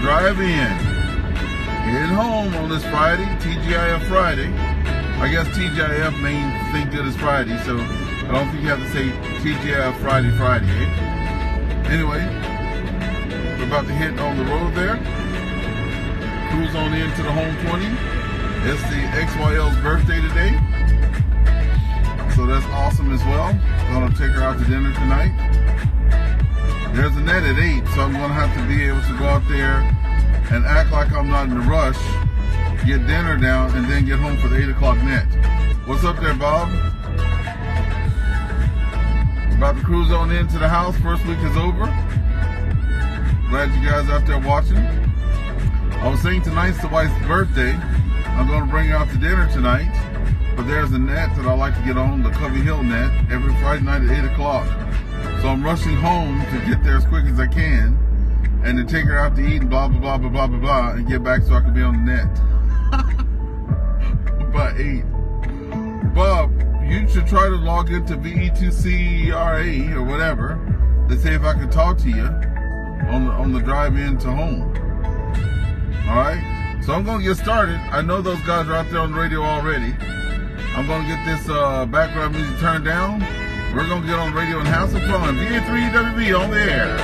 drive in. Heading home on this Friday, TGIF Friday. I guess TGIF may think that it's Friday, so I don't think you have to say TGIF Friday, eh? Anyway, we're about to hit on the road there. Cruise on into the home 20. It's the XYL's birthday today. So that's awesome as well. Gonna take her out to dinner tonight. There's a net at 8, so I'm gonna have to be able to go out there and act like I'm not in a rush, get dinner down, and then get home for the 8 o'clock net. What's up there, Bob? About to cruise on into the house. First week is over. Glad you guys out there watching. I was saying tonight's the wife's birthday. I'm gonna bring her out to dinner tonight. But there's a net that I like to get on, the Covey Hill net, every Friday night at 8 o'clock. So I'm rushing home to get there as quick as I can and to take her out to eat and blah, blah, blah, blah, blah, blah, blah, and get back so I can be on the net by 8. Bob, you should try to log into VA3EWV or whatever to see if I can talk to you on the drive in to home. All right? So I'm going to get started. I know those guys are out there on the radio already. I'm going to get this background music turned down. We're going to get on the radio and have some fun. VA3EWV on the air.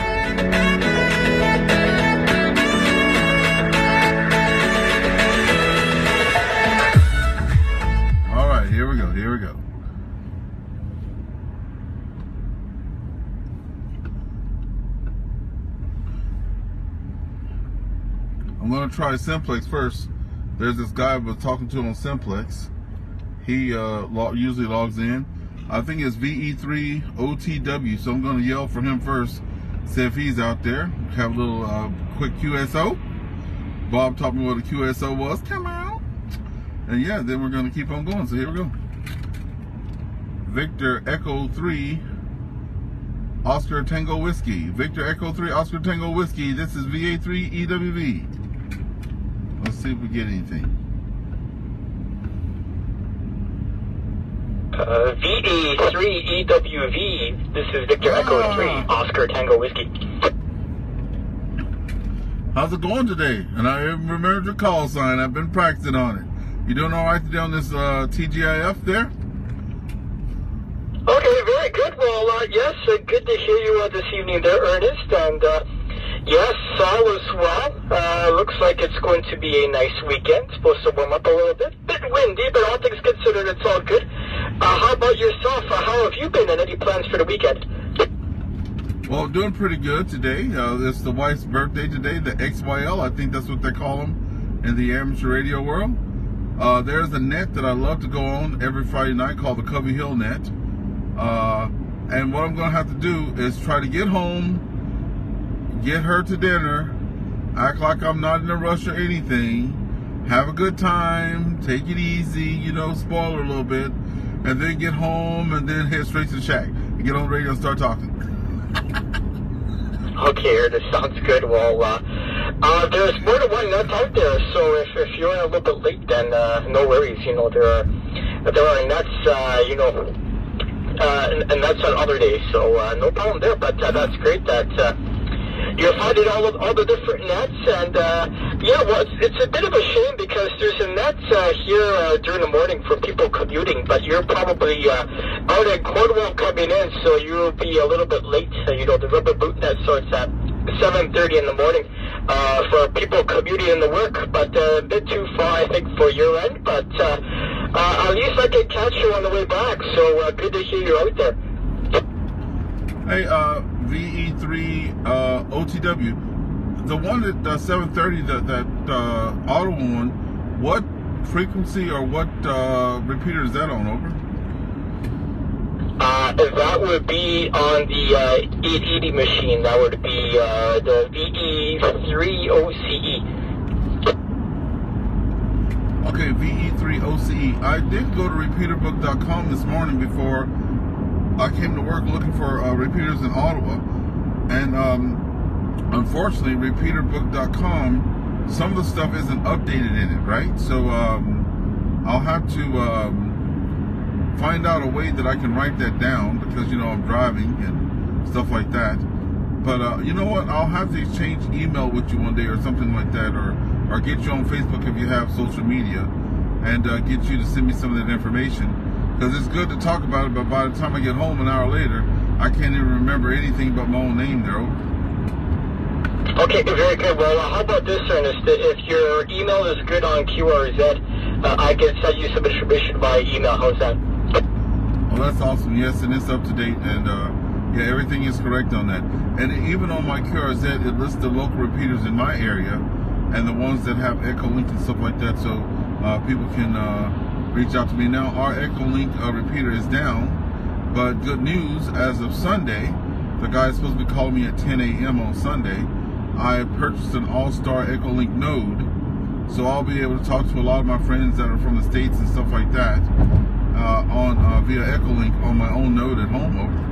All right, here we go. I'm going to try Simplex first. There's this guy I was talking to on Simplex. He usually logs in. I think it's VA3EWV, so I'm going to yell for him first, see if he's out there. Have a little quick QSO. Bob taught me what a QSO was. Come on. And yeah, then we're going to keep on going. So here we go. Victor Echo 3, Oscar Tango Whiskey. Victor Echo 3, Oscar Tango Whiskey. This is VA3EWV. Let's see if we get anything. VA3EWV, this is Victor Echo 3, Oscar Tango Whiskey. How's it going today? And I remembered your call sign. I've been practicing on it. You doing all right today on this TGIF there? Okay, very good. Well, yes, good to hear you this evening there, Ernest. And yes, all is well. Looks like it's going to be a nice weekend. Supposed to warm up a little bit. Bit windy, but all things considered, it's all good. How about yourself? How have you been, and any plans for the weekend? Well, doing pretty good today. It's the wife's birthday today, the XYL. I think that's what they call them in the amateur radio world. There's a net that I love to go on every Friday night called the Covey Hill net. And what I'm going to have to do is try to get home, get her to dinner, act like I'm not in a rush or anything, have a good time, take it easy, you know, spoil her a little bit, and then get home and then head straight to the shack and get on the radio and start talking. Okay, this sounds good. Well, there's more than one net out there, so if you're a little bit late, then no worries. You know, there are nets, you know, and that's on other days, so no problem there. But that's great that you're finding all the different nets, and yeah, well, it's a bit of a shame because there's a net here during the morning for people commuting, but you're probably out at Cornwall coming in, so you'll be a little bit late. You know, the rubber boot net starts at 7:30 in the morning for people commuting in the work, but a bit too far, I think, for your end. But at least I can catch you on the way back, so good to hear you out there. Hey, VE3OTW, the one at 7:30, that auto one, what frequency or what repeater is that on? Over. That would be on the 880 machine. That would be the VE3OCE. Okay, VE3OCE. I did go to repeaterbook.com this morning before I came to work looking for repeaters in Ottawa, and unfortunately, repeaterbook.com, some of the stuff isn't updated in it, right? So I'll have to find out a way that I can write that down because, you know, I'm driving and stuff like that. But you know what? I'll have to exchange email with you one day or something like that, or get you on Facebook if you have social media, and get you to send me some of that information. Because it's good to talk about it, but by the time I get home an hour later, I can't even remember anything but my own name there. Okay, very good. Well, how about this, Ernest? If your email is good on QRZ, I can send you some information by email. How's that? Well, that's awesome. Yes, and it's up to date, and yeah, everything is correct on that. And even on my QRZ, it lists the local repeaters in my area and the ones that have Echolink and stuff like that, so people can reach out to me. Now, our Echolink repeater is down, but good news, as of Sunday, the guy is supposed to be calling me at 10 a.m. on Sunday. I purchased an all-star Echolink node, so I'll be able to talk to a lot of my friends that are from the States and stuff like that on via Echolink on my own node at home. Over.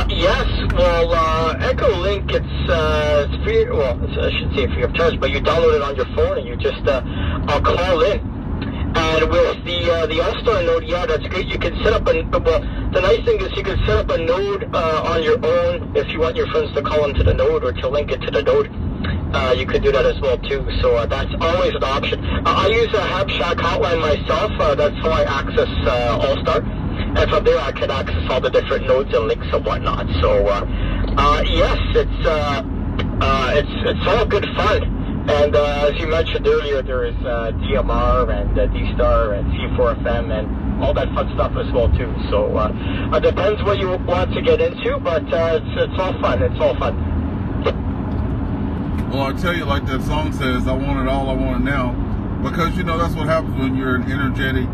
Yes, well, Echolink, it's free, well, I shouldn't say free of charge, but you download it on your phone and you just call in. And with the All-Star node, yeah, that's great. You can set up well, the nice thing is you can set up a node on your own if you want your friends to call into the node or to link it to the node. You could do that as well too, so that's always an option. I use a HabShack hotline myself. That's how I access All-Star, and from there I can access all the different nodes and links and whatnot. So yes, it's all good fun. And as you mentioned earlier, there is DMR and D-Star and C4FM and all that fun stuff as well too. So it depends what you want to get into, but it's all fun. It's all fun. Well, I tell you, like that song says, I want it all, I want it now. Because, you know, that's what happens when you're an energetic,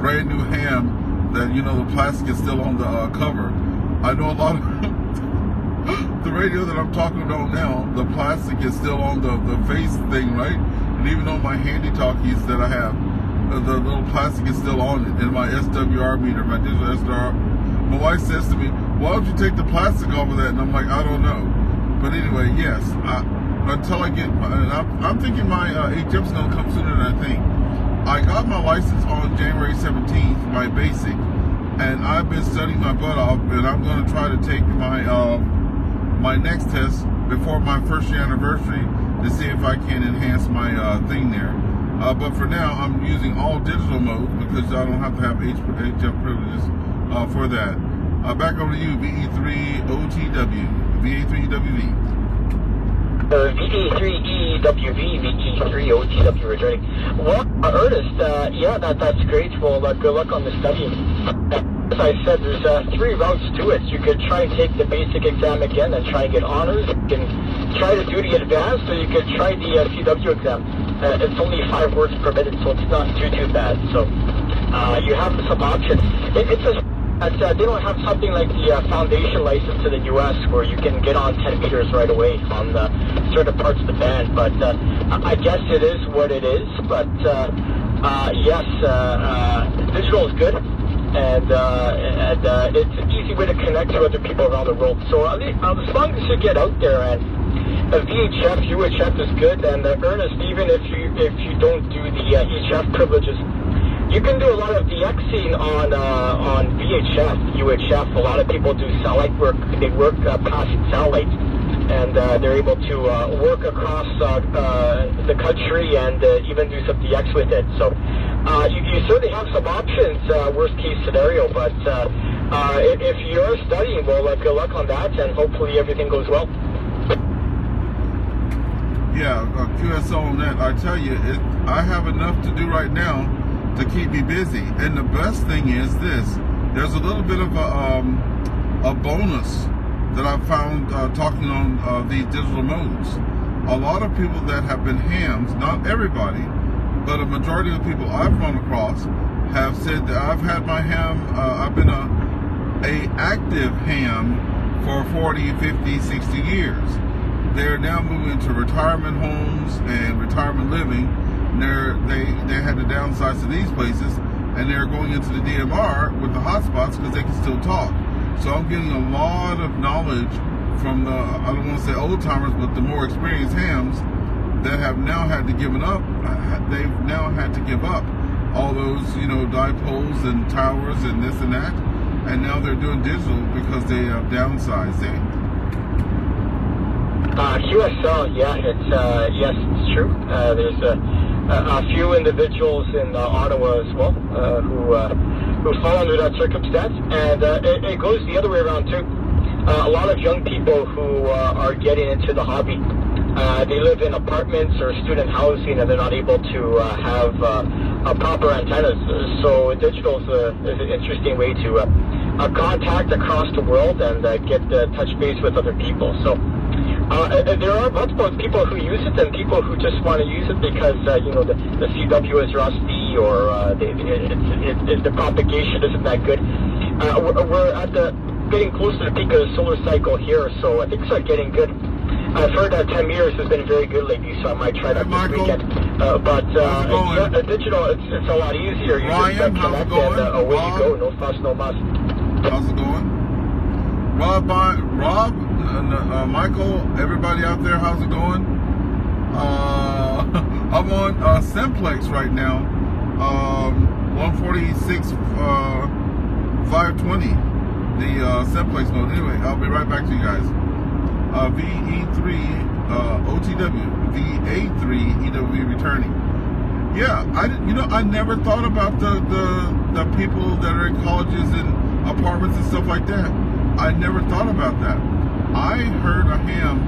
brand new ham, that, you know, the plastic is still on the cover. I know a lot of the radio that I'm talking about now, the plastic is still on the face thing, right? And even on my handy talkies that I have, the little plastic is still on it. And my SWR meter, my digital SWR, my wife says to me, why don't you take the plastic off of that? And I'm like, I don't know. But anyway, yes, until I get, I'm thinking my HF's going to come sooner than I think. I got my license on January 17th, my basic, and I've been studying my butt off, and I'm going to try to take my next test before my first year anniversary to see if I can enhance my thing there. But for now, I'm using all digital mode because I don't have to have HF privileges for that. Back over to you, VA3OTW, VA3EWV. VA3EWV, VA3OTW returning. Well, Ernest, yeah, that's great. Well, good luck on the studying. As I said, there's 3 routes to it. You could try and take the basic exam again and try and get honors. You can try to do the advanced, or you could try the CW exam. It's only 5 words permitted, so it's not too bad. So you have some options. It's just that they don't have something like the foundation license in the U.S. where you can get on 10 meters right away on certain parts of the band. But I guess it is what it is. But yes, digital is good. And it's an easy way to connect to other people around the world. So as long as you get out there, and VHF, UHF is good, and Ernest, even if you don't do the HF privileges, you can do a lot of DXing on VHF, UHF. A lot of people do satellite work. They work past satellites, and they're able to work across the country and even do some DX with it. So you certainly have some options, worst case scenario, but if you're studying, well, good luck on that, and hopefully everything goes well. Yeah, QSO on that. I tell you, I have enough to do right now to keep me busy. And the best thing is this, there's a little bit of a bonus that I found talking on these digital modes. A lot of people that have been hams, not everybody, but a majority of the people I've run across have said that I've had my ham, I've been a active ham for 40, 50, 60 years. They're now moving to retirement homes and retirement living. They had to downsize to these places, and they're going into the DMR with the hotspots because they can still talk. So I'm getting a lot of knowledge from the, I don't want to say old timers, but the more experienced hams that have now had to give up. They've now had to give up all those, you know, dipoles and towers and this and that, and now they're doing digital because they have downsized. QSL, yeah, yes, it's true. There's a few individuals in Ottawa as well who fall under that circumstance, and it goes the other way around too. A lot of young people who are getting into the hobby, they live in apartments or student housing, and they're not able to have proper antennas. So digital is an interesting way to contact across the world and get touch base with other people. So there are multiple people who use it and people who just want to use it because the CW is rusty or the propagation isn't that good. We're at getting close to the peak of the solar cycle here, so things are getting good. I've heard that 10 years has been very good lately, so I might try that this weekend. But digital, it's a lot easier. You Ryan, just how's it connect going? and away Rob? you go. No fuss, no muss. How's it going? Rob, Michael, everybody out there, how's it going? I'm on Simplex right now, 146, 520, the Simplex mode. Anyway, I'll be right back to you guys. VA3EWV returning. Yeah, I never thought about the people that are in colleges and apartments and stuff like that. I never thought about that. I heard a ham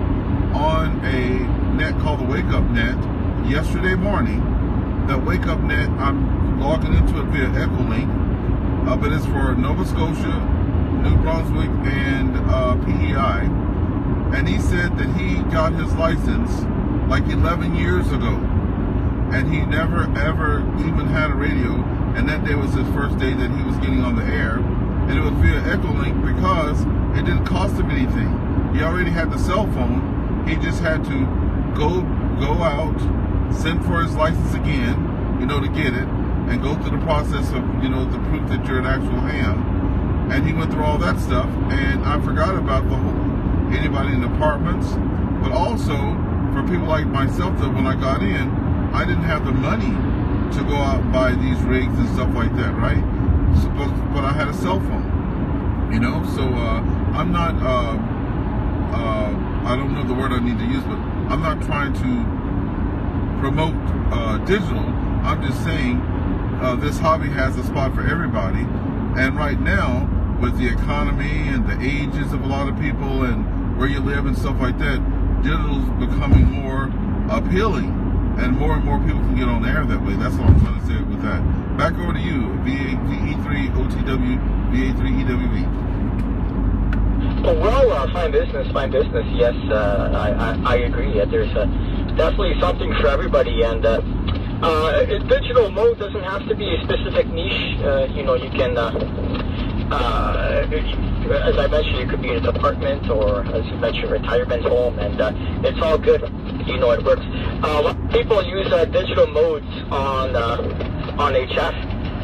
on a net called the Wake Up Net yesterday morning. That Wake Up Net, I'm logging into it via Echolink, but it's for Nova Scotia, New Brunswick, and PEI. And he said that he got his license like 11 years ago, and he never ever even had a radio, and that day was his first day that he was getting on the air, and it was via Echolink because it didn't cost him anything. He already had the cell phone. He just had to go out, send for his license again, to get it, and go through the process of, the proof that you're an actual ham. And he went through all that stuff, and I forgot about the whole anybody in apartments, but also for people like myself that when I got in, I didn't have the money to go out and buy these rigs and stuff like that, right? So, but I had a cell phone, so I'm not, I don't know the word I need to use, but I'm not trying to promote digital. I'm just saying this hobby has a spot for everybody, and right now, with the economy and the ages of a lot of people and where you live and stuff like that, digital's becoming more appealing, and more people can get on the air that way. That's all I'm trying to say with that. Back over to you, VA3OTW, VA3EWV. Well, fine business. Yes, I agree. There's definitely something for everybody, and digital mode doesn't have to be a specific niche. You can. As I mentioned, it could be an apartment or, as you mentioned, retirement home, and it's all good. It works. A lot of people use digital modes on HF.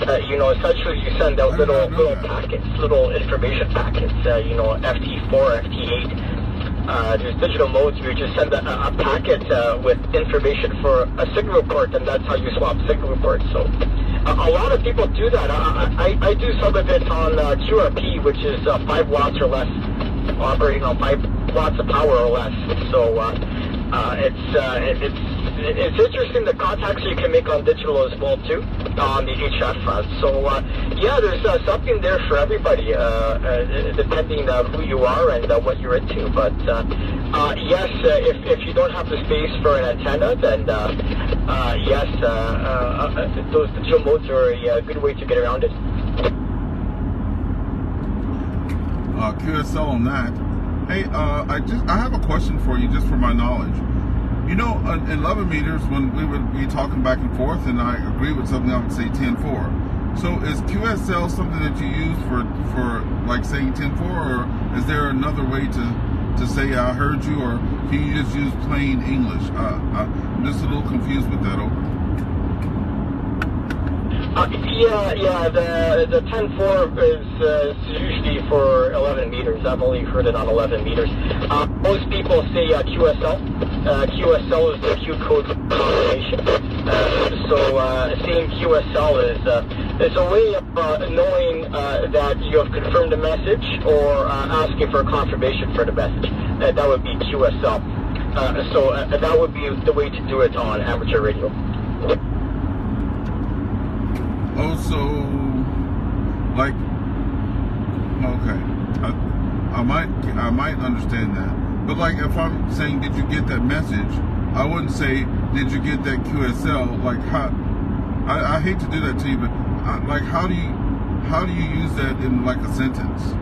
Essentially you send out little packets, little information packets. FT4, FT8. There's digital modes where you just send a packet with information for a signal report, and that's how you swap signal reports. So. A lot of people do that. I do some of it on QRP, which is 5 watts or less, operating on 5 watts of power or less. So it's interesting the contacts you can make on digital as well too, on the HF front. So yeah, there's something there for everybody, depending who you are and what you're into. But yes, if you don't have the space for an antenna, then yes, those digital modes are a good way to get around it. QSL on that. Hey, I have a question for you, just for my knowledge. In 11 meters, when we would be talking back and forth, and I agree with something, I would say 10.4. So is QSL something that you use for like saying 10.4, or is there another way to say I heard you, or can you just use plain English? I'm just a little confused with that. Over. Yeah. The 10.4 is usually for 11 meters. I've only heard it on 11 meters. Most people say QSL. QSL is the Q code combination. So saying QSL is a way of knowing that you have confirmed a message or asking for a confirmation for the message. That would be QSL. So that would be the way to do it on amateur radio. Also, like, okay, I might understand that, but like if I'm saying, did you get that message? I wouldn't say, did you get that QSL? Like, how? I hate to do that to you, but like, how do you use that in like a sentence?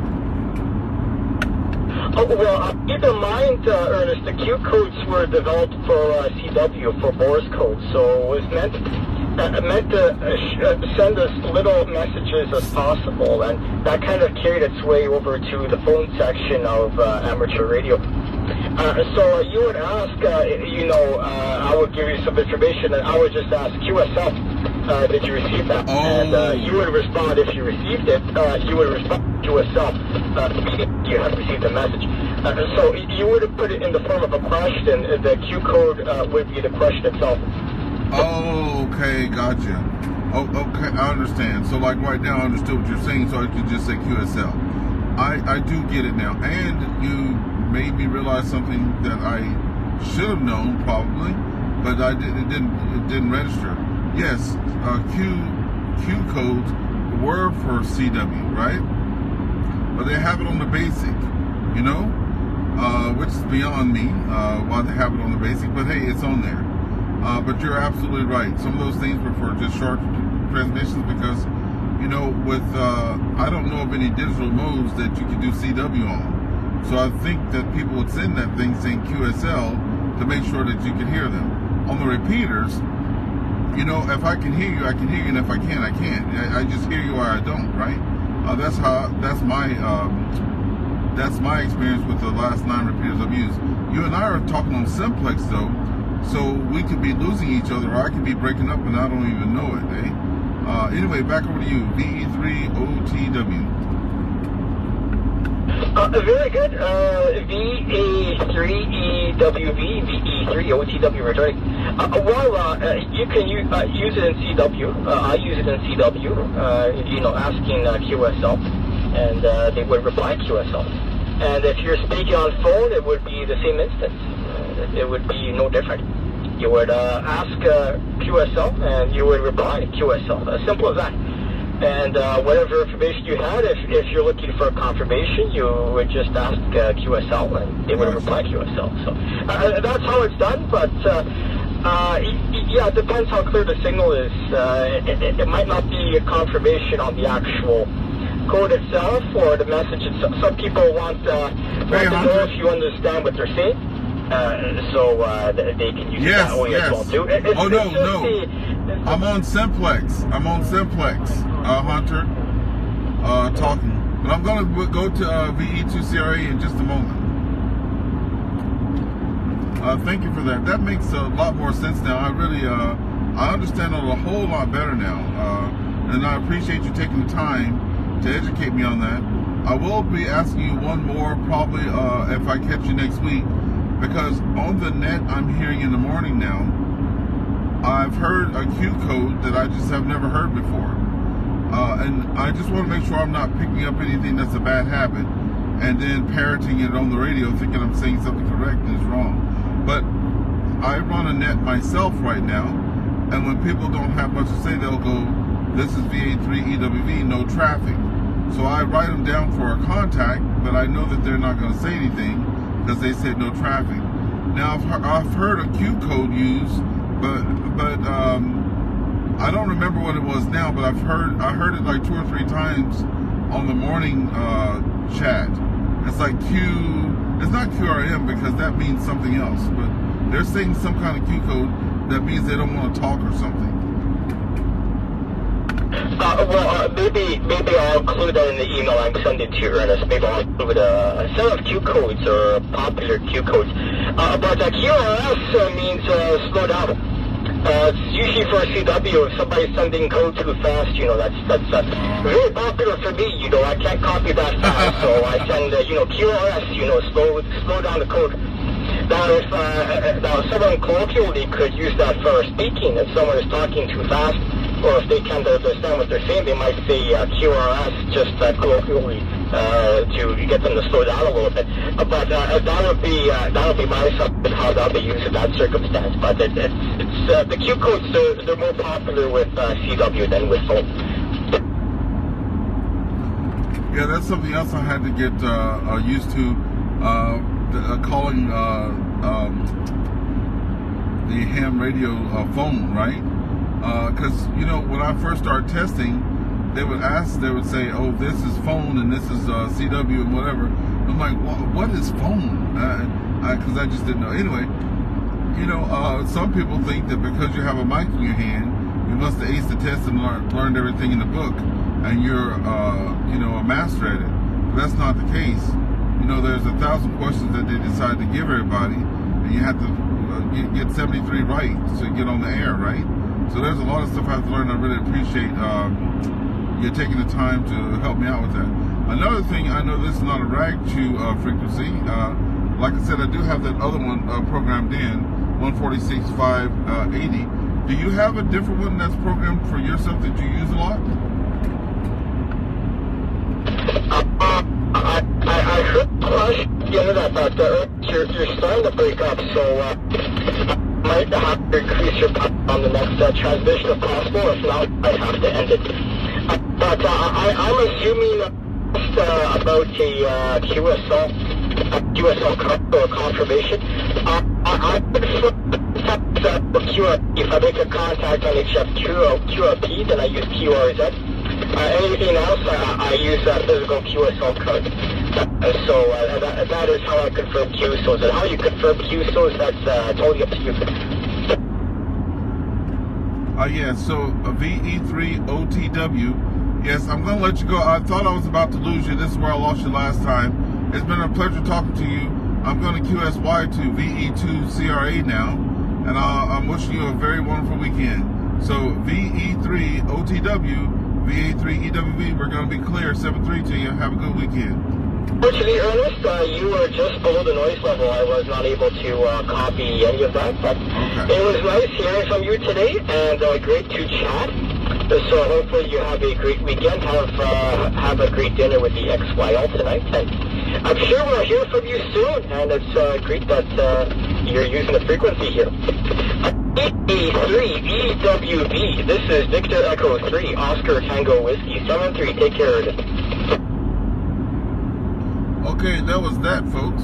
Oh, well, keep in mind, Ernest, the Q codes were developed for CW, for Morse code, so it was meant to send as little messages as possible, and that kind of carried its way over to the phone section of amateur radio. So you would ask, I would give you some information, and I would just ask QSL, did you receive that? Oh. And you would respond if you received it. You would respond to QSL, you have received the message. So you would put it in the form of a question. The Q code would be the question itself. Oh, okay, gotcha. Oh, okay, I understand. So like right now I understood what you're saying, so I could just say QSL. I do get it now. And you made me realize something that I should have known probably, but it didn't register. Yes, Q codes were for CW, right? But they have it on the basic, which is beyond me, why they have it on the basic, but hey, it's on there. But you're absolutely right. Some of those things were for just short transmissions because, with, I don't know of any digital modes that you can do CW on. So I think that people would send that thing saying QSL to make sure that you can hear them. On the repeaters, if I can hear you, I can hear you, and if I can't, I can't. I just hear you or I don't, right? That's my experience with the last 9 repeaters I've used. You and I are talking on simplex though, so we could be losing each other, or I could be breaking up and I don't even know it, eh? Anyway, back over to you, VA3OTW. Very good. VA3EWV, VA3OTW returning. You can use it in CW. I use it in CW, asking QSL, and they would reply QSL. And if you're speaking on phone, it would be the same instance. It would be no different. You would ask QSL, and you would reply QSL. As simple as that. And whatever information you had, if you're looking for a confirmation, you would just ask QSL, and they would reply QSL. So that's how it's done, but it depends how clear the signal is. It might not be a confirmation on the actual code itself or the message itself. Some people want to know if you understand what they're saying, so they can use it that way as well too. No. I'm on simplex. Hunter, talking. But I'm going to go to VE2CRA in just a moment. Thank you for that. That makes a lot more sense now. I really, I understand it a whole lot better now. And I appreciate you taking the time to educate me on that. I will be asking you one more probably if I catch you next week, because on the net I'm hearing in the morning now, I've heard a Q code that I just have never heard before. And I just want to make sure I'm not picking up anything that's a bad habit and then parroting it on the radio thinking I'm saying something correct and it's wrong. But I run a net myself right now, and when people don't have much to say, they'll go, this is VA3EWV, no traffic. So I write them down for a contact, but I know that they're not going to say anything because they said no traffic. Now I've heard a Q code used, but I don't remember what it was now, but I heard it like 2 or 3 times on the morning chat. It's like it's not QRM because that means something else, but they're saying some kind of Q code that means they don't want to talk or something. Maybe I'll include that in the email I'm sending to you, Ernest. Maybe I'll include a set of Q codes or popular Q codes. But QRS means slow down. It's usually for CW. If somebody's sending code too fast, that's very popular for me. I can't copy that fast, so I send QRS. Slow down the code. Now, someone colloquially could use that for speaking. If someone is talking too fast, or if they can't understand what they're saying, they might say QRS just colloquially to get them to slow down a little bit. But that would be my assumption how they'll be used in that circumstance. But it's the Q codes, they're more popular with CW than with phone. Yeah, that's something else I had to get used to, calling the ham radio phone, right? Because, you know, when I first started testing, they would say, oh, this is phone and this is CW and whatever. I'm like, what is phone? Because I just didn't know. Anyway, you know, some people think that because you have a mic in your hand, you must have aced the test and learned everything in the book, and you're, you know, a master at it. But that's not the case. You know, there's 1,000 questions that they decide to give everybody, and you have to get 73 right to get on the air, right? So there's a lot of stuff I have to learn. I really appreciate you taking the time to help me out with that. Another thing, I know this is not a rag chew frequency. Like I said, I do have that other one programmed in, 146.580. Do you have a different one that's programmed for yourself that you use a lot? I heard the question that you're starting to break up, so might have to increase your power on the next transmission if possible. If not, I have to end it. But I'm assuming about a QSL confirmation. I prefer the QRP. If I make a contact on QRP, then I use QRZ. Anything else, I use a physical QSL card. So that is how I confirm QSOs. And how you confirm QSOs, that's totally up to you. Yeah, so VA3EWV. Yes, I'm going to let you go. I thought I was about to lose you. This is where I lost you last time. It's been a pleasure talking to you. I'm going to QSY to VE2CRA now, and I'm wishing you a very wonderful weekend. So VE3OTW, VA3EWV, we're going to be clear. 7-3 to you. Have a good weekend. Fortunately, Ernest, you were just below the noise level. I was not able to copy any of that, but It was nice hearing from you today, and great to chat. So hopefully you have a great weekend. Have a great dinner with the XYL tonight. And I'm sure we'll hear from you soon, and it's great that you're using the frequency here. VA3EWV. This is Victor Echo 3, Oscar Tango Whiskey 73. Take care of it. Okay, that was that, folks.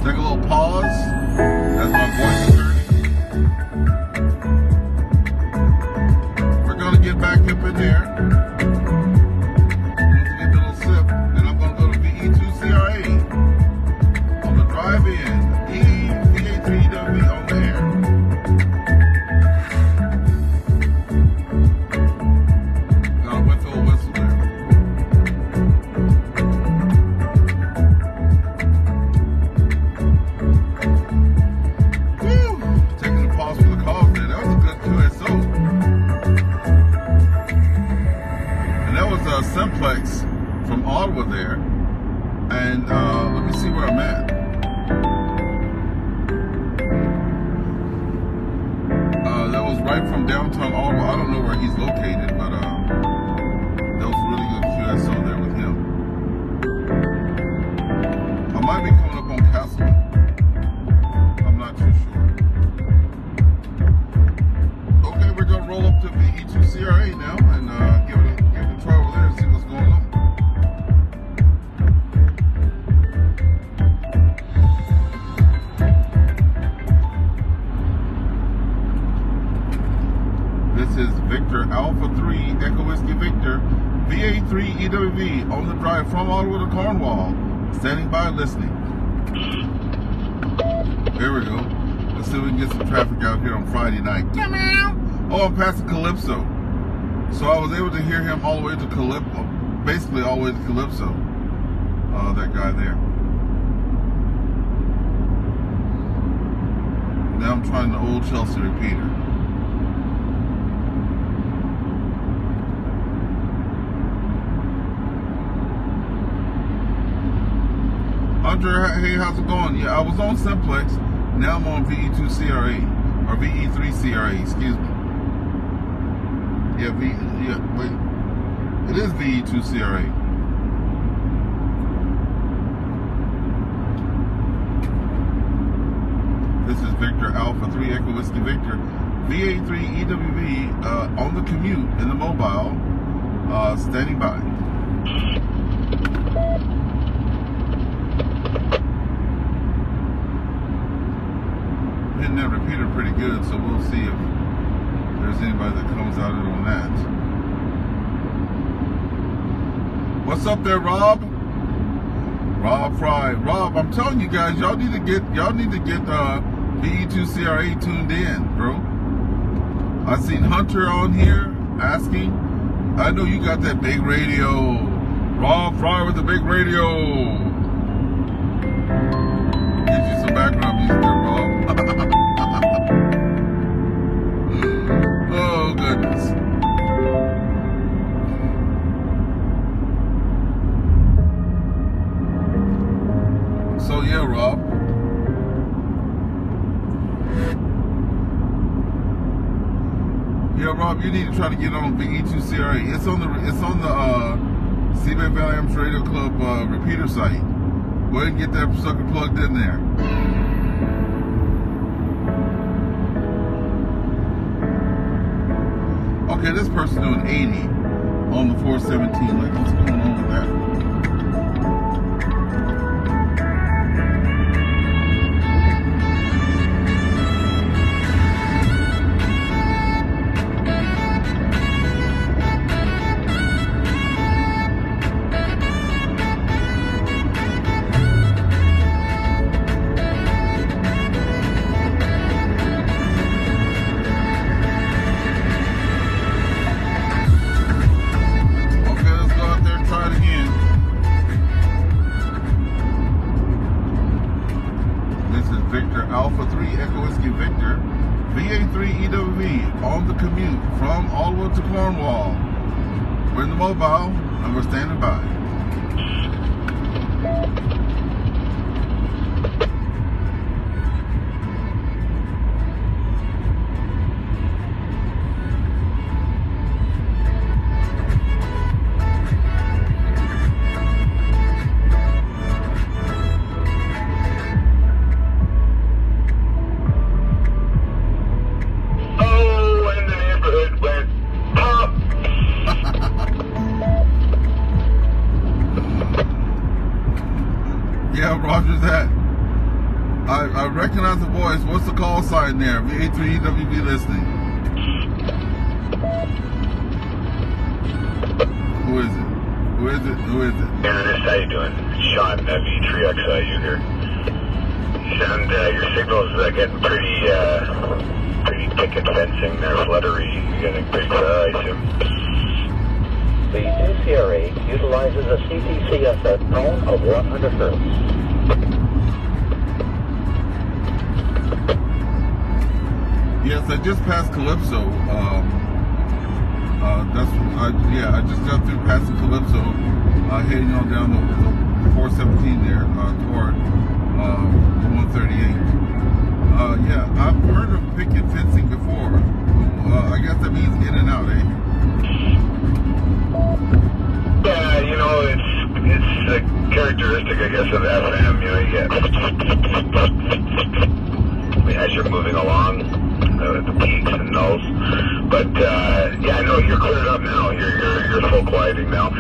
Take a little pause as my voice is dirty. We're going to get back up in there. I'm going to get a little sip, and I'm going to go to VE2CRA on the drive-in. VA3EWV on the air. Got a whistle there. Simplex from Ottawa there, and let me see where I'm at. That was right from downtown Ottawa. I don't know where he's located, but that was really good QSO there with him. I might be coming up on Castleman. I'm not too sure. Okay, we're gonna roll up to VE2CRA now and give it a try over there and see what's going on. This is Victor Alpha 3 Echo Whiskey Victor, VA3EWV on the drive from Ottawa to Cornwall, standing by listening. There we go. Let's see if we can get some traffic out here on Friday night. Oh, I'm passing Calypso. So I was able to hear him all the way to Calypso, basically all the way to Calypso, that guy there. Now I'm trying the old Chelsea repeater. Andre, hey, how's it going? Yeah, I was on Simplex, now I'm on VE2CRA. or VE3CRA, excuse me. Wait. It is VE2CRA. This is Victor Alpha 3 Echo Whiskey Victor. VA3EWV on the commute in the mobile, standing by. Hitting that repeater pretty good, so we'll see if there's anybody that comes out on that. What's up there, Rob? Rob Fry. Rob, I'm telling you guys, y'all need to get VE2CRA tuned in, bro. I seen Hunter on here asking. I know you got that big radio. Rob Fry with the big radio. Get you some background music there, Rob. Oh, goodness. So, yeah, Rob. Yeah, Rob, you need to try to get on VE2CRA. It's on the Seabay Valley Amateur Radio Club repeater site. Go ahead and get that sucker plugged in there. Okay, this person's doing 80 on the 417. Like, what's going on with that? Alpha 3 Echo Whiskey Victor, VA3EWV on the commute from Ottawa to Cornwall. We're in the mobile and we're standing by. Yeah, Roger that. I recognize the voice. What's the call sign there? VA3EWV listening. Who is it? Who is it? Who is it? Ernest, how you doing? Sean, V3XIU here. And your signal's getting pretty picket fencing there, fluttery. You're getting pretty clear, I assume. The 2CRA utilizes a CTCSS tone of 100 Hz. Yes, I just passed Calypso. I just got through passing Calypso, heading on down the 417 there toward the 138. Yeah, I've heard of picket fencing before. I guess that means in and out, eh? Yeah, you know, it's a characteristic, I guess, of FM. You know, you get as you're moving along, the peaks and nulls. But yeah, I know you're cleared up now. You're full quieting now.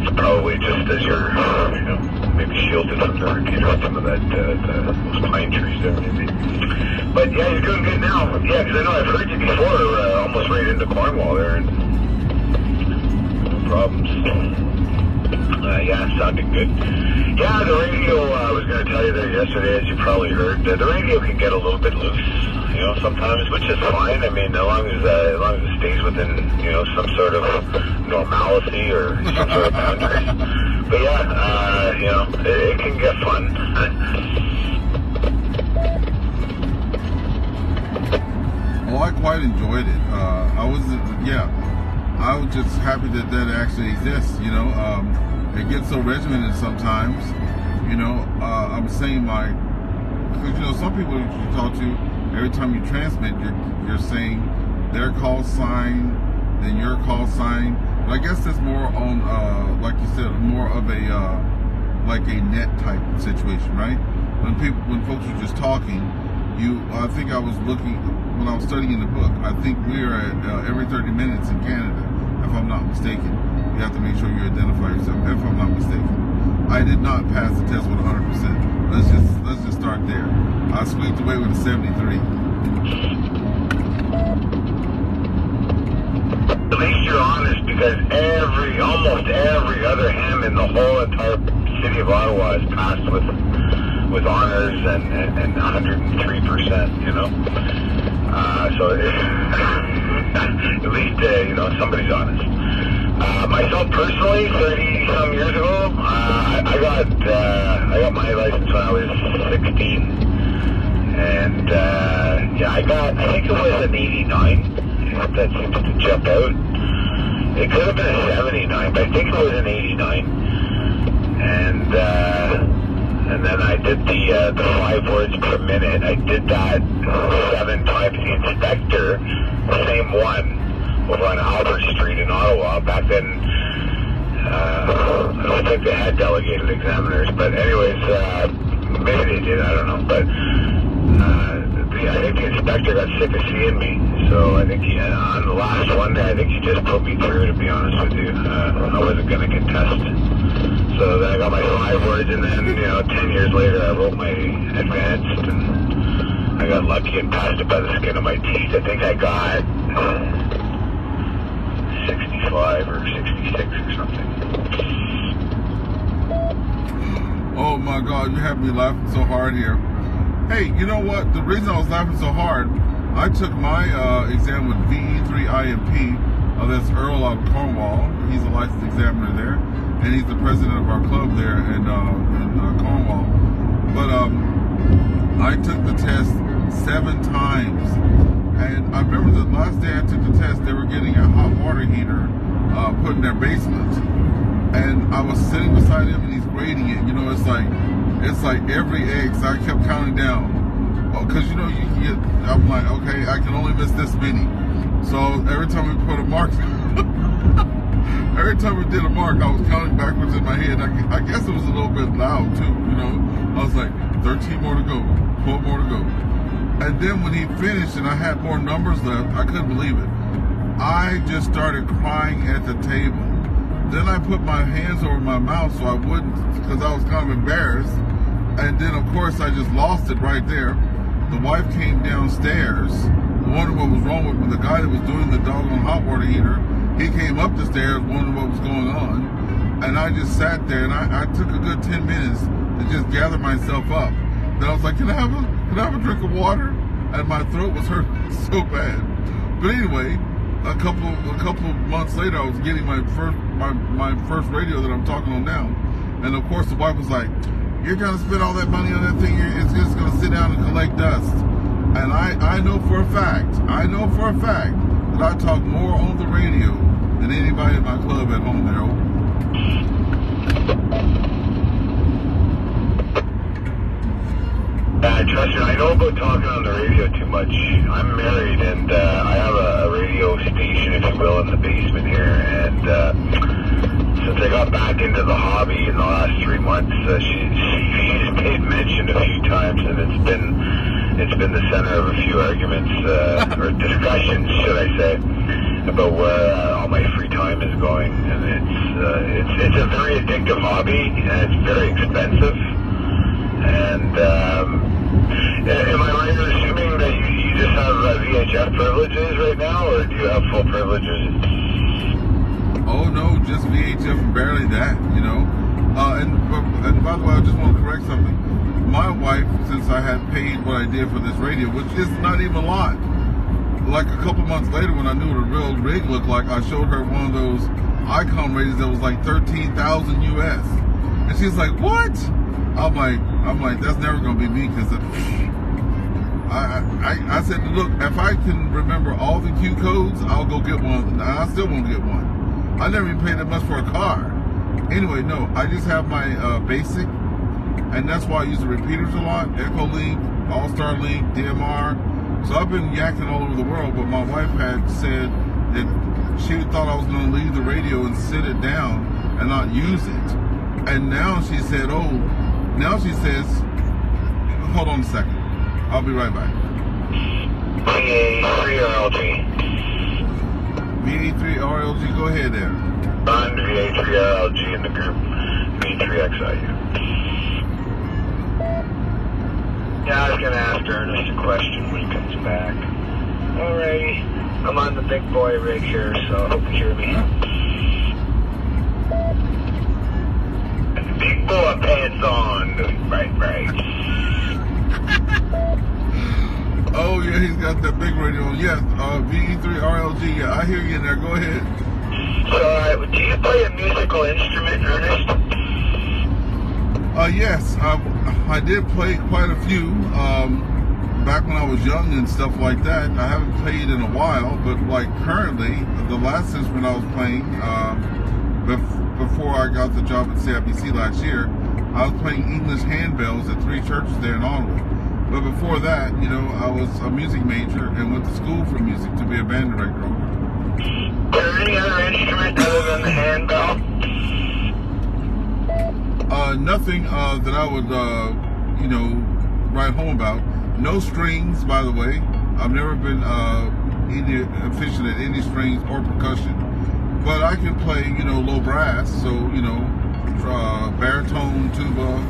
It's probably just as you're, you know, maybe shielded from the repeater, some of that those pine trees there, maybe. But yeah, you're doing good now. Yeah, because I know I've heard you before, almost right into Cornwall there, and no problems. Yeah, sounding good. Yeah, the radio, I was going to tell you there yesterday, as you probably heard, the radio can get a little bit loose, you know, sometimes, which is fine. I mean, as long as it stays within, you know, some sort of normalcy or some sort of boundaries. But yeah, you know, it can get fun. Oh, I quite enjoyed it. I was just happy that actually exists, you know. It gets so regimented sometimes, you know. I'm saying because, you know, some people you talk to, every time you transmit, you're saying their call sign, then your call sign. But I guess that's more on, like you said, more of a like a net type situation, right? When folks are just talking, I think I was looking when I was studying the book. I think we are at every 30 minutes in Canada, if I'm not mistaken. You have to make sure you identify yourself, if I'm not mistaken. I did not pass the test with 100%. Let's just start there. I squeaked away with a 73. At least you're honest, because almost every other ham in the whole entire city of Ottawa is passed with honors and 103%, you know. So at least somebody's honest. Myself personally, 30-some years ago, I got my license when I was 16, and I think it was an 89. That seems to jump out. It could have been a 79, but I think it was an 89. And then I did the 5 words per minute. I did that 7 times. The inspector, the same one, over on Albert Street in Ottawa. Back then, I don't think they had delegated examiners, but anyways, maybe they did. I don't know, but I think the inspector got sick of seeing me, so I think on the last one, I think he just put me through, to be honest with you. I wasn't going to contest. So then I got my 5 words, and then, 10 years later, I wrote my advanced, and I got lucky and passed it by the skin of my teeth. I think I got 65 or 66 or something. Oh my God, you have me laughing so hard here. Hey, you know what? The reason I was laughing so hard, I took my exam with VA3EWV. That's Earl out of Cornwall. He's a licensed examiner there, and he's the president of our club there in Cornwall. But I took the test 7 times, and I remember the last day I took the test, they were getting a hot water heater put in their basement, and I was sitting beside him, and he's grading it. It's like every egg, so I kept counting down. Because, you can get, I'm like, okay, I can only miss this many. So every time we put a mark, every time we did a mark, I was counting backwards in my head. I guess it was a little bit loud too, I was like, 13 more to go, 12 more to go. And then when he finished and I had more numbers left, I couldn't believe it. I just started crying at the table. Then I put my hands over my mouth so I wouldn't, because I was kind of embarrassed. And then, of course, I just lost it right there. The wife came downstairs, wondering what was wrong with me. The guy that was doing the doggone hot water heater, he came up the stairs wondering what was going on. And I just sat there, and I took a good 10 minutes to just gather myself up. Then I was like, can I have a drink of water? And my throat was hurting so bad. But anyway, a couple of months later, I was getting my first radio that I'm talking on now. And of course, the wife was like, you're going to spend all that money on that thing, it's just going to sit down and collect dust. And I know for a fact that I talk more on the radio than anybody in my club at home there. Trust me, I know about talking on the radio too much. I'm married, and I have a radio station, if you will, in the basement here. And since I got back into the hobby in the last 3 months, she's made mention a few times, and it's been the center of a few arguments or discussions, should I say, about where all my free time is going. And it's a very addictive hobby, and it's very expensive. And am I right in assuming that you just have VHF privileges right now, or do you have full privileges? Oh no, just VHF and barely that, And by the way, I just want to correct something. My wife, since I had paid what I did for this radio, which is not even a lot, like a couple months later when I knew what a real rig looked like, I showed her one of those Icon radios that was like 13,000 US. And she's like, what? I'm like, that's never gonna be me, because I said, look, if I can remember all the Q codes, I'll go get one. I still won't get one. I never even paid that much for a car. Anyway, no, I just have my basic, and that's why I use the repeaters a lot. Echo Link, All-Star Link, DMR, So I've been yakking all over the world, but my wife had said that she thought I was going to leave the radio and sit it down and not use it. And now she said, now she says, hold on a second. I'll be right back. VA3RLG. VA3RLG, go ahead there. I'm VA3RLG in the group. V3XIU. Yeah, I was going to ask Ernest a question when he comes back. Alrighty. I'm on the big boy rig here, so I hope you hear me. Big boy pants on. Right. Oh, yeah, he's got that big radio on. Yes, VE3RLG. Yeah, I hear you in there. Go ahead. So, do you play a musical instrument, Ernest? Yes, I did play quite a few back when I was young and stuff like that. I haven't played in a while, but like currently, the last instrument I was playing before I got the job at CIBC last year, I was playing English handbells at 3 churches there in Ottawa. But before that, you know, I was a music major and went to school for music to be a band director. Is there any other instrument other than the handbell? Nothing that I would, you know, write home about. No strings, by the way. I've never been efficient at any strings or percussion. But I can play, you know, low brass, so, you know, baritone, tuba,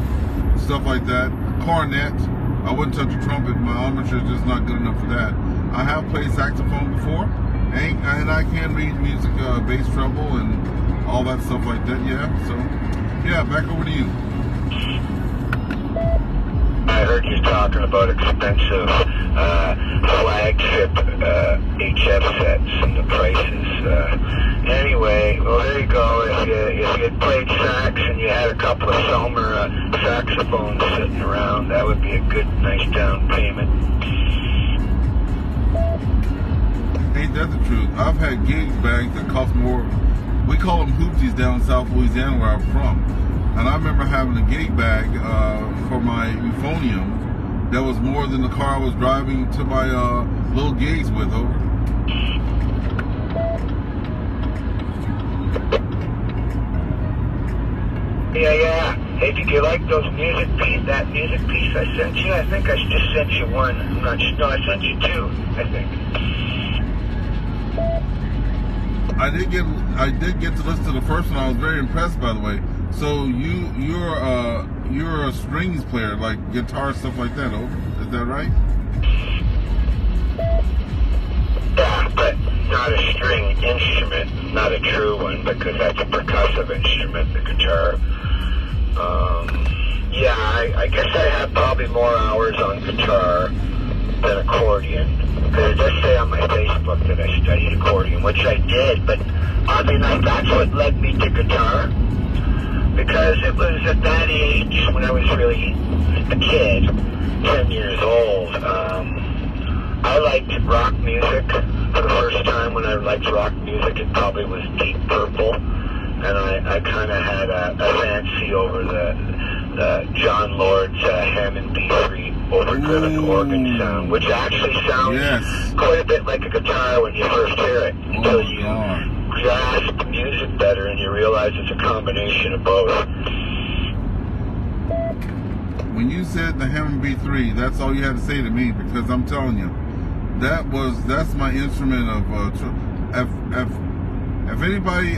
stuff like that. Cornet. I wouldn't touch a trumpet. My armature is just not good enough for that. I have played saxophone before, and I can read music, bass treble, and all that stuff like that, yeah. So, yeah, back over to you. I heard you talking about expensive flagship HF sets and the prices. Anyway, well, there you go. If you had played sax and you had a couple of Selmer saxophones sitting around, that would be a good, nice down payment. Ain't that the truth? I've had gigs bags that cost more. We call them hoopties down South Louisiana where I'm from. And I remember having a gig bag for my euphonium that was more than the car I was driving to my little gigs with. Over. Yeah. Hey, did you like those that music piece I sent you? I think I just sent you one. I'm not sure. No, I sent you 2, I think. I did get to listen to the first one. I was very impressed, by the way. So you're a strings player, like guitar, stuff like that, over? Is that right? Yeah, but not a string instrument, not a true one, because that's a percussive instrument, the guitar. Yeah, I guess I have probably more hours on guitar than accordion. Because it does say on my Facebook that I studied accordion, which I did, but I mean, that's what led me to guitar. Because it was at that age, when I was really a kid, 10 years old, I liked rock music. For the first time when I liked rock music, it probably was Deep Purple. And I kind of had a fancy over the John Lord's Hammond B3 overdriven organ sound, which actually sounds quite a bit like a guitar when you first hear it, until you grasp the music better and you realize it's a combination of both. When you said the Hammond B3, that's all you had to say to me, because I'm telling you, that's my instrument of if anybody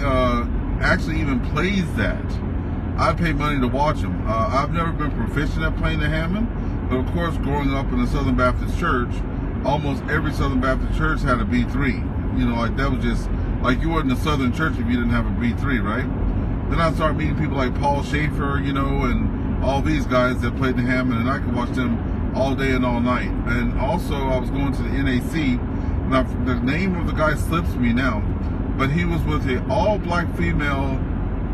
actually even plays that, I'd pay money to watch them. I've never been proficient at playing the Hammond, but of course, growing up in a Southern Baptist church, almost every Southern Baptist church had a B3. You know, like that was just, like you weren't in a Southern church if you didn't have a B3, right? Then I started meeting people like Paul Schaefer, you know, and all these guys that played the Hammond, and I could watch them all day and all night. And also, I was going to the NAC. Now, the name of the guy slips me now, but he was with an all-black female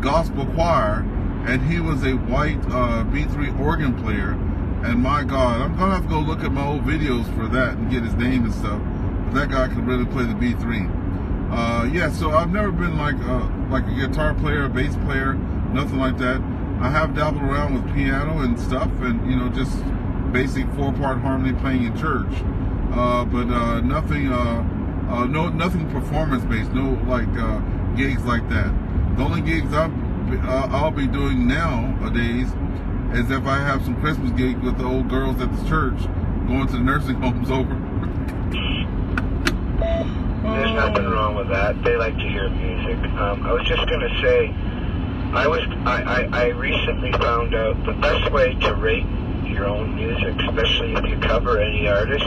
gospel choir, and he was a white B3 organ player. And my God, I'm gonna have to go look at my old videos for that and get his name and stuff. But that guy could really play the B3. Yeah, so I've never been like a guitar player, a bass player, nothing like that. I have dabbled around with piano and stuff, and you know, just basic 4-part harmony playing in church. but nothing nothing performance based, no like gigs like that. The only gigs I'll be doing nowadays is if I have some Christmas gig with the old girls at the church, going to the nursing homes over. There's nothing wrong with that. They like to hear music. I was just going to say, I recently found out the best way to rate your own music, especially if you cover any artist,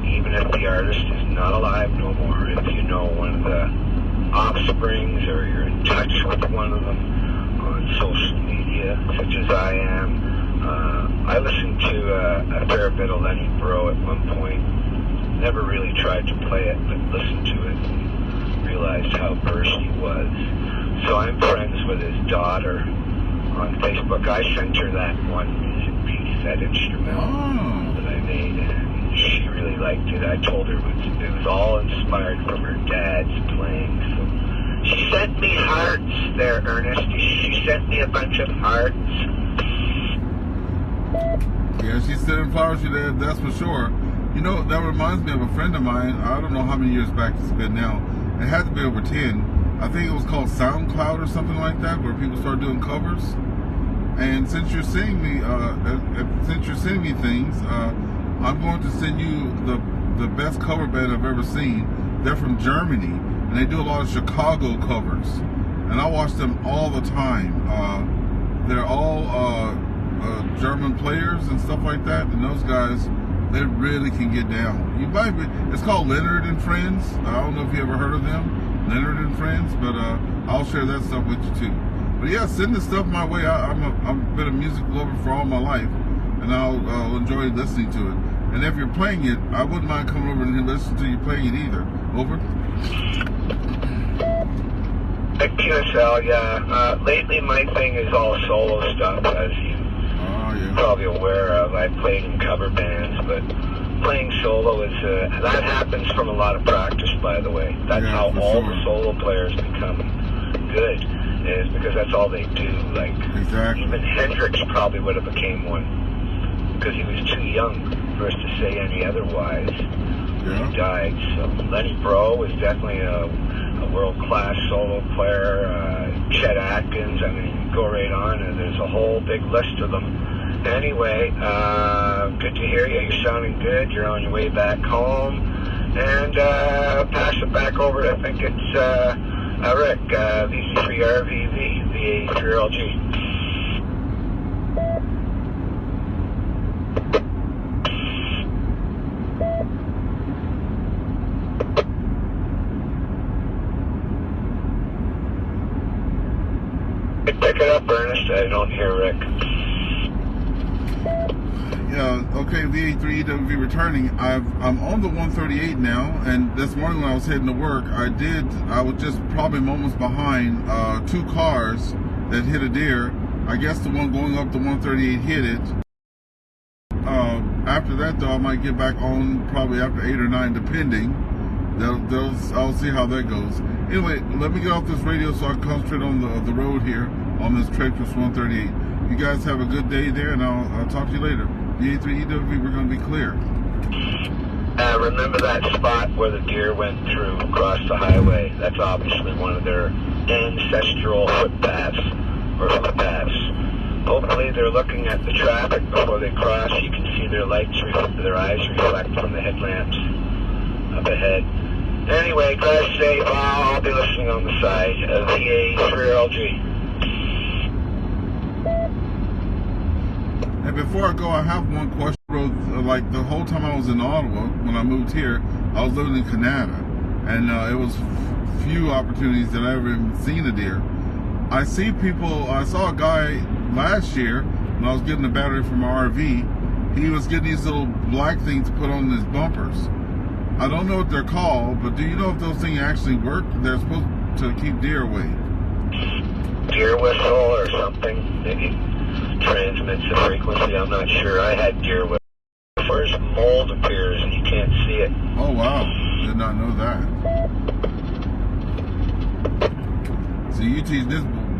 even if the artist is not alive no more, if you know one of the offsprings or you're in touch with one of them on social media, such as I am. I listened to a fair bit of Lenny Breau at one point. Never really tried to play it, but listened to it and realized how versed he was. So I'm friends with his daughter on Facebook. I sent her that one music piece, that instrumental that I made, and she really liked it. I told her it was all inspired from her dad's playing. So she sent me hearts there, Ernest. She sent me a bunch of hearts. Yeah, she's sending flowers to you, that's for sure. You know, that reminds me of a friend of mine. I don't know how many years back it's been now. It had to be over 10. I think it was called SoundCloud or something like that, where people started doing covers. And since you're sending me, things, I'm going to send you the best cover band I've ever seen. They're from Germany, and they do a lot of Chicago covers, and I watch them all the time. They're all German players and stuff like that, and those guys, they really can get down. You might be, it's called Leonard and Friends. I don't know if you ever heard of them, Leonard and Friends, but I'll share that stuff with you too. But yeah, send the stuff my way. I've been a music lover for all my life, and I'll enjoy listening to it. And if you're playing it, I wouldn't mind coming over and listening to you playing it either. Over. At QSL, yeah. Lately my thing is all solo stuff, as you're probably aware of. I played in cover bands, but playing solo is, that happens from a lot of practice, by the way. That's how all the solo players become good, is because that's all they do. Like, even Hendrix probably would have became one, because he was too young for us to say any otherwise. He died. So Lenny Breau was definitely a world-class solo player. Chet Atkins, I mean, go right on, and there's a whole big list of them. Anyway, good to hear you. You're sounding good. You're on your way back home. And pass it back over to, I think it's Rick, VA3EWV, VA3LG. Pick it up, Ernest. I don't hear Rick. Yeah, okay, VA3EWV returning. I'm on the 138 now, and this morning when I was heading to work, I was just probably moments behind two cars that hit a deer. I guess the one going up the 138 hit it. After that, though, I might get back on probably after 8 or 9, depending. I'll see how that goes. Anyway, let me get off this radio so I can concentrate on the road here on this treacherous 138. You guys have a good day there, and I'll talk to you later. VA3EWV, we're going to be clear. Remember that spot where the deer went through across the highway? That's obviously one of their ancestral footpaths, or footpaths. Hopefully they're looking at the traffic before they cross. You can see their lights, their eyes reflect from the headlamps up ahead. Anyway, drive safe. I'll be listening on the side of VA3LG. And before I go, I have one question. Like the whole time I was in Ottawa, when I moved here, I was living in Canada, and it was few opportunities that I ever even seen a deer. I saw a guy last year when I was getting the battery from my RV. He was getting these little black things put on his bumpers. I don't know what they're called, but do you know if those things actually work? They're supposed to keep deer away. Deer whistle or something, maybe transmits the frequency. I'm not sure. I had deer whistle. First mold appears and you can't see it. Oh wow, did not know that. So you teach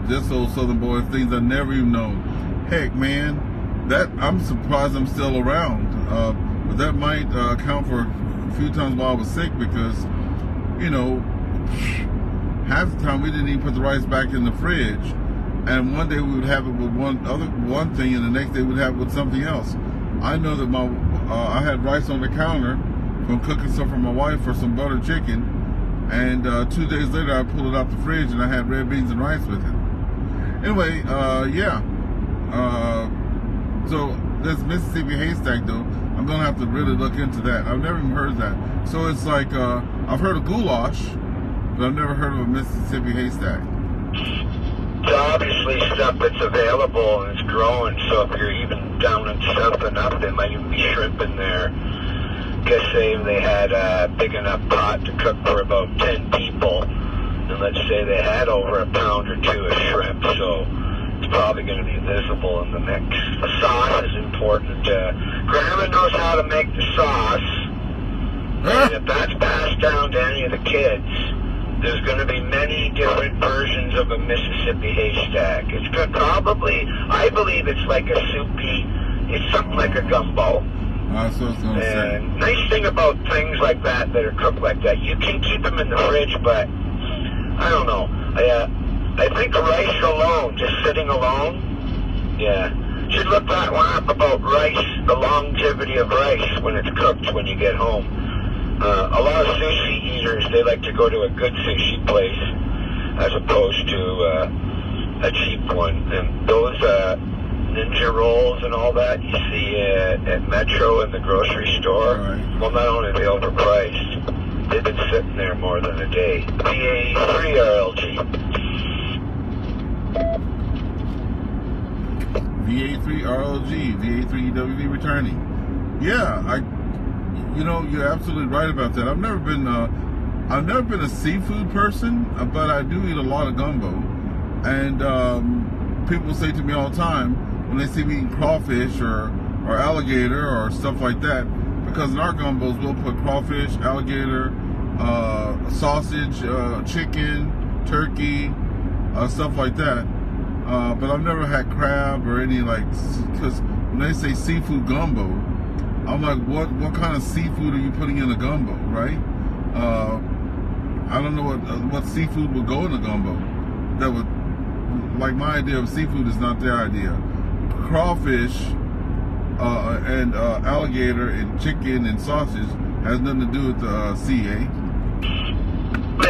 this old Southern boy things I never even known. Heck, man, I'm surprised I'm still around. but that might account for a few times while I was sick because, you know, half the time we didn't even put the rice back in the fridge, and one day we would have it with one thing, and the next day we'd have it with something else. I know that I had rice on the counter from cooking stuff for my wife for some butter chicken, and 2 days later I pulled it out the fridge and I had red beans and rice with it. Anyway, yeah. So this Mississippi haystack though, I'm gonna have to really look into that. I've never even heard of that. So it's like I've heard of goulash, but I've never heard of a Mississippi haystack. It's obviously stuff that's available and it's growing, so if you're even down in south enough, there might even be shrimp in there. Guess they had a big enough pot to cook for about 10 people, and let's say they had over a pound or two of shrimp, so it's probably going to be visible in the mix. The sauce is important. Grandma knows how to make the sauce, and if that's passed down to any of the kids, there's going to be many different versions of a Mississippi haystack. It's good, probably, I believe it's like a soupy, it's something like a gumbo. That's what I was going to say. And nice thing about things like that are cooked like that, you can keep them in the fridge, but I don't know. I think rice alone, just sitting alone, yeah. Should look that one up about rice, the longevity of rice when it's cooked when you get home. A lot of sushi eaters, they like to go to a good sushi place as opposed to a cheap one. And those ninja rolls and all that you see at Metro in the grocery store, right. Well, not only are they overpriced, they've been sitting there more than a day. VA3RLG. VA3RLG, VA3EWV returning. Yeah, you know, you're absolutely right about that. I've never been a seafood person, but I do eat a lot of gumbo. And people say to me all the time when they see me eating crawfish or alligator or stuff like that, because in our gumbos we'll put crawfish, alligator, sausage, chicken, turkey, stuff like that. But I've never had crab or any, like, because when they say seafood gumbo, I'm like, what kind of seafood are you putting in a gumbo, right? I don't know what seafood would go in a gumbo. That would, like, my idea of seafood is not their idea. Crawfish and alligator and chicken and sausage has nothing to do with the CA.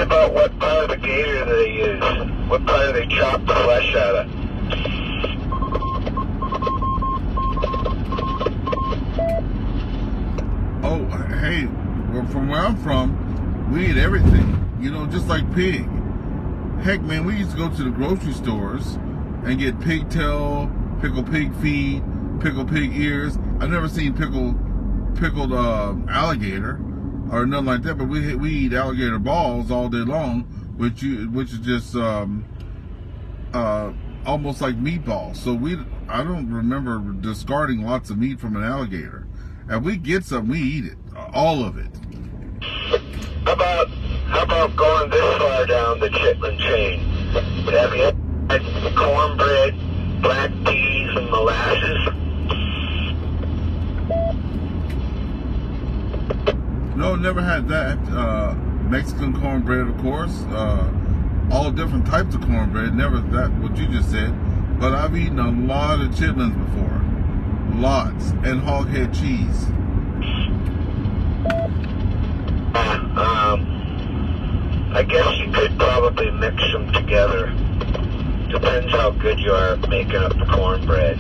About what part of the gator they use, what part do they chop the flesh out of? Oh, hey, well, from where I'm from, we eat everything, you know, just like pig. Heck, man, we used to go to the grocery stores and get pigtail, pickled pig feet, pickled pig ears. I've never seen pickled alligator or nothing like that, but we eat alligator balls all day long, which is just almost like meatballs. So I don't remember discarding lots of meat from an alligator. If we get some, we eat it, all of it. How about going this far down the Chitlin chain? Have you had cornbread, black peas, and molasses? No, never had that. Mexican cornbread, of course. All different types of cornbread. Never that, what you just said. But I've eaten a lot of chitlins before. Lots. And hog head cheese. I guess you could probably mix them together. Depends how good you are at making up the cornbread.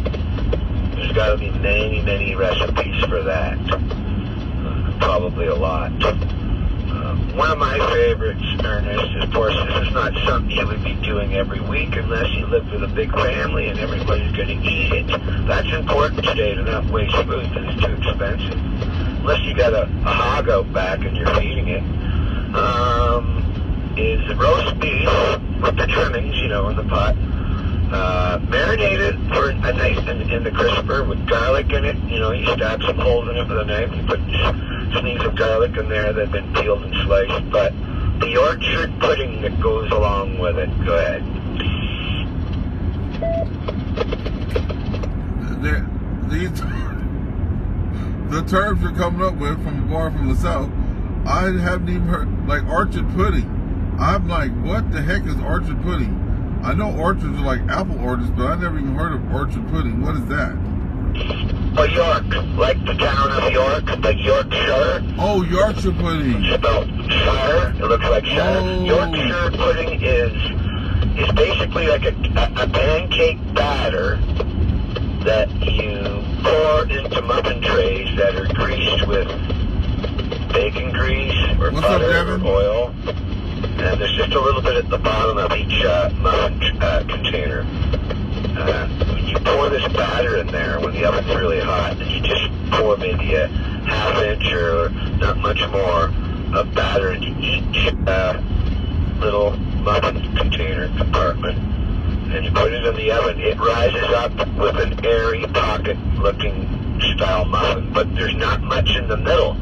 There's got to be many, many recipes for that. Probably a lot. One of my favorites, Ernest, of course, this is not something you would be doing every week unless you live with a big family and everybody's going to eat it. That's important today to not waste food because it's too expensive. Unless you got a hog out back and you're feeding it. Is the roast beef with the trimmings, you know, in the pot, marinated for a night in the crisper with garlic in it. You know, you stab some holes in it with a knife, you put sneaks of garlic in there that have been peeled and sliced, but the orchard pudding that goes along with it. Go ahead. The terms you're coming up with from a bar from the South, I haven't even heard, like orchard pudding. I'm like, what the heck is orchard pudding? I know orchards are like apple orchards, but I never even heard of orchard pudding. What is that? Well, York, like the town of York, like Yorkshire. Oh, Yorkshire pudding. Spelled shire. It looks like shire. Oh. Yorkshire pudding is basically like a pancake batter that you pour into muffin trays that are greased with bacon grease or What's up, butter Devin? or oil. And there's just a little bit at the bottom of each muffin container. When you pour this batter in there, when the oven's really hot, and you just pour maybe a ½ inch or not much more of batter into each little muffin container compartment, and you put it in the oven, it rises up with an airy pocket-looking style muffin, but there's not much in the middle.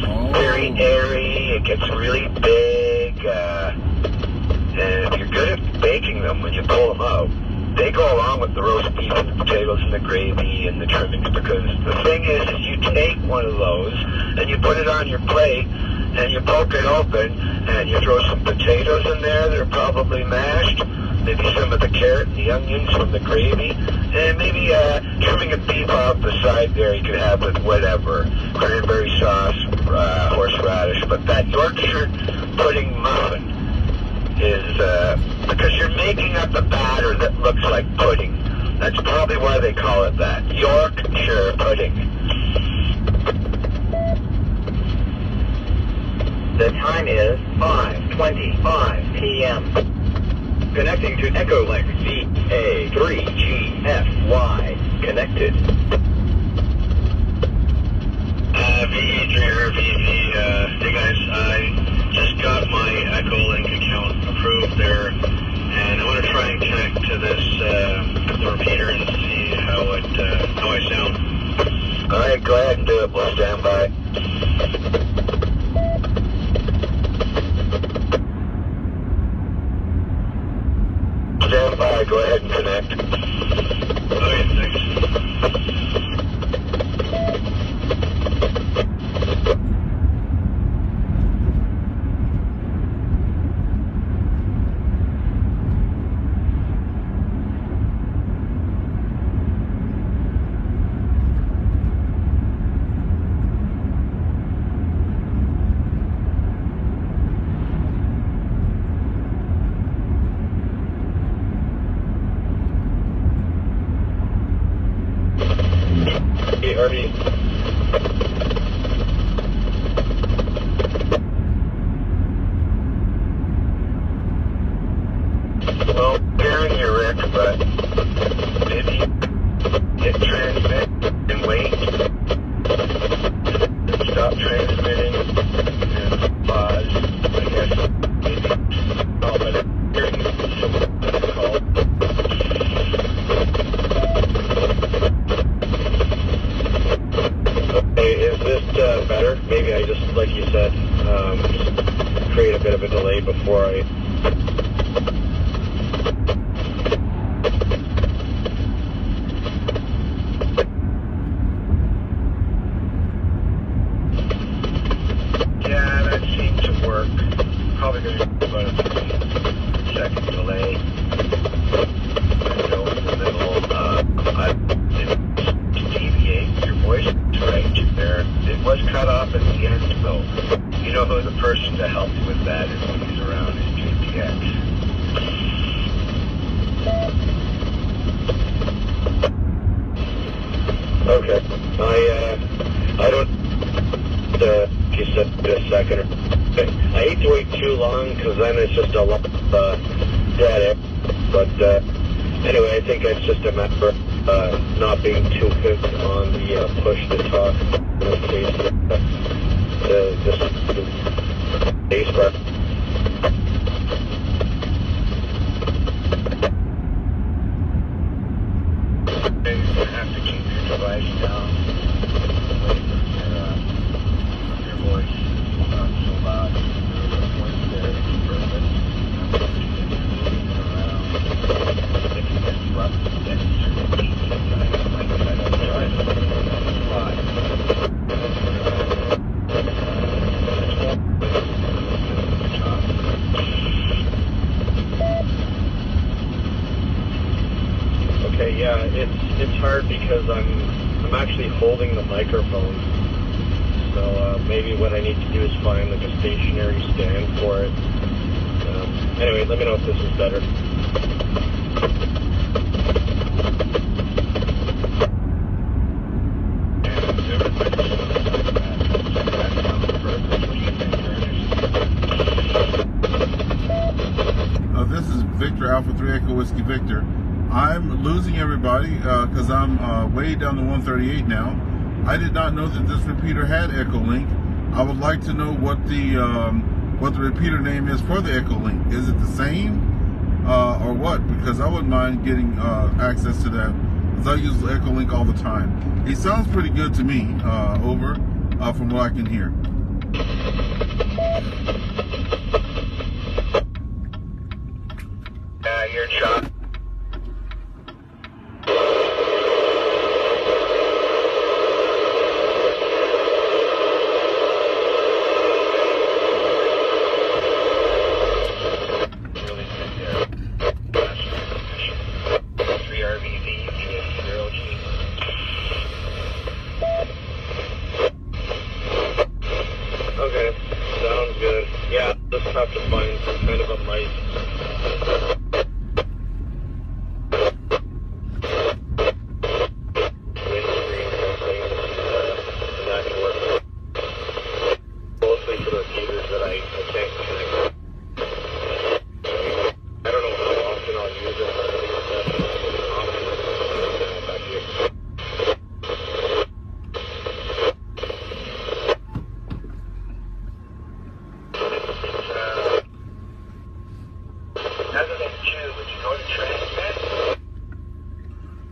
Oh. Very airy, it gets really big, and if you're good at baking them when you pull them out, they go along with the roast beef and the potatoes and the gravy and the trimmings, because the thing is you take one of those and you put it on your plate and you poke it open and you throw some potatoes in there that are probably mashed, maybe some of the carrot and the onions from the gravy, and maybe trimming a beef off the side there you could have with whatever, cranberry sauce, horseradish. But that Yorkshire pudding muffin is, because you're making up a batter that looks like pudding. That's probably why they call it that. Yorkshire pudding. The time is 5:25 p.m. Connecting to Echolink VA3EWV. Connected. VA3EWV, hey guys, I just got my Echolink account approved there, and I want to try and connect to this, the repeater and see how I sound. Alright, go ahead and do it. We'll stand by. Stand by, go ahead and connect. Okay, thanks. Harvey. Well, hearing you, Rick, but maybe hit transmit and wait. Stop transmitting and pause. I guess maybe call, but hearing someone call. Is this better? Maybe I just, like you said, just create a bit of a delay before I... Yeah, that seemed to work. Probably going to be about a 3-second delay. I go in the middle. I didn't deviate. Your voice is right there. It was cut off at the end, though. You know who the person to help you with that is when he's around is GPX. Okay. I don't... you said a second or... I hate to wait too long, because then it's just a lot of dead air. But anyway, I think it's just a matter of not being too quick on the push to talk. In this case, the base bar. You're going to have to keep your device down. Wait for your voice not so loud. Your voice there is perfect. Picking this up, then you should keep it. I might try to try it. 5. Okay, yeah, it's hard because I'm actually holding the microphone. So maybe what I need to do is find like a stationary stand for it. Anyway, let me know if this is better. This is Victor Alpha 3 Echo Whiskey Victor. I'm losing everybody because I'm way down to 138 now. I did not know that this repeater had Echo Link. I would like to know what the repeater name is for the Echo Link. Is it the same or what? Because I wouldn't mind getting access to that, because I use the Echo Link all the time. He sounds pretty good to me, over, from what I can hear. You're in shot. Okay, sounds good. Yeah, just have to find some kind of a mic.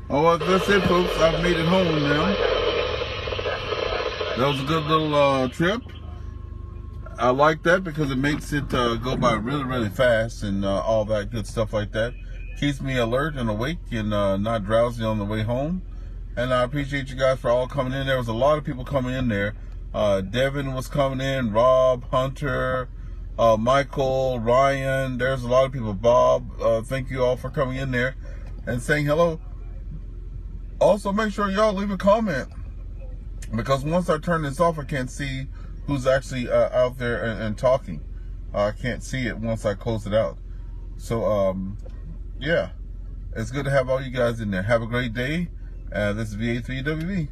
Oh, well, that's it, folks. I've made it home now. That was a good little trip. I like that because it makes it go by really, really fast and all that good stuff like that. Keeps me alert and awake and not drowsy on the way home. And I appreciate you guys for all coming in. There was a lot of people coming in there. Devin was coming in, Rob, Hunter, Michael, Ryan. There's a lot of people. Bob, thank you all for coming in there and saying hello. Also, make sure y'all leave a comment, because once I turn this off, I can't see who's actually out there and talking. I can't see it once I close it out. So, yeah, it's good to have all you guys in there. Have a great day. This is VA3EWV.